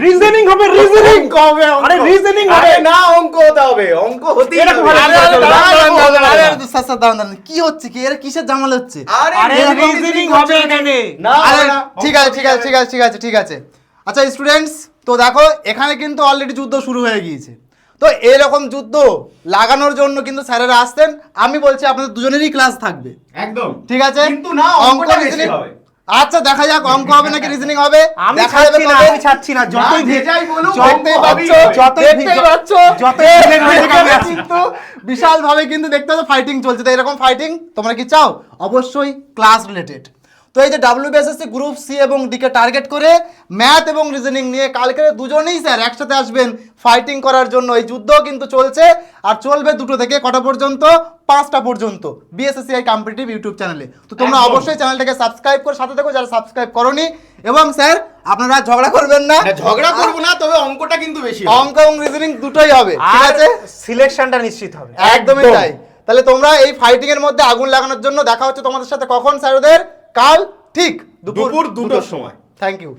Reasoning হবে, reasoning হবে, আরে রিজনিং হবে না, অঙ্ক হতে হবে, অঙ্ক হতেই হবে। দাঁড়ান, কি হচ্ছে কি, এরা কিসের জামালা হচ্ছে? আরে রিজনিং হবে এখানে। না আরে হবে না। ঠিক আছে ঠিক আছে ঠিক আছে ঠিক আছে ঠিক আছে। আচ্ছা স্টুডেন্টস, তো দেখো এখানে কিন্তু অলরেডি যুদ্ধ শুরু হয়ে গিয়েছে। তো এরকম যুদ্ধ লাগানোর জন্য কিন্তু স্যারেরা আসতেন। আমি বলছি আপনাদের দুজনেরই ক্লাস থাকবে, একদম ঠিক আছে? কিন্তু না, অঙ্কটা বেশি হবে। আচ্ছা দেখা যাক অঙ্ক হবে নাকি রিজনিং হবে, আমি দেখা যাবে ছাড়ছি না, তবে। আমি ছাড়ছি না, যতই না, যেটাই বলুক, দেখতেই অঙ্ক পাচ্ছ, হবেই হবে। দেখতেই পাচ্ছ, যতই villain হয়ে যাক আমি আছি। কিন্তু বিশাল ভাবে কিন্তু দেখতে পাচ্ছ ফাইটিং চলছে। তো এরকম ফাইটিং তোমরা কি চাও? অবশ্যই ক্লাস রিলেটেড। তো এই যে WBSSC গ্রুপ সি এবং ডি কে টার্গেট করে ম্যাথ এবং রিজনিং নিয়ে কালকে দুজনেই স্যার একসাথে আসবেন ফাইটিং করার জন্য। এই যুদ্ধ কিন্তু চলছে আর চলবে 2টো থেকে কটা পর্যন্ত? 5টা পর্যন্ত BSSCI কম্পিটিটিভ ইউটিউব চ্যানেলে। তো তোমরা একদম। অবশ্যই চ্যানেলটাকে সাবস্ক্রাইব করে সাথে থেকো যারা সাবস্ক্রাইব করোনি। এবং স্যার আপনারা ঝগড়া করবেন না, না, ঝগড়া করবো না, তবে অঙ্কটা কিন্তু বেশি হবে। অঙ্ক এবং রিজনিং দুটোই হবে, ঠিক আর আছে? সিলেকশনটা নিশ্চিত হবে। একদমই তাই। তাহলে তোমরা এই ফাইটিং এর মধ্যে আগুন লাগানোর জন্য দেখা হচ্ছে তোমাদের সাথে কখন স্যারদের? কাল ঠিক দুপুর দুপুর 2টোর সময়। Thank you.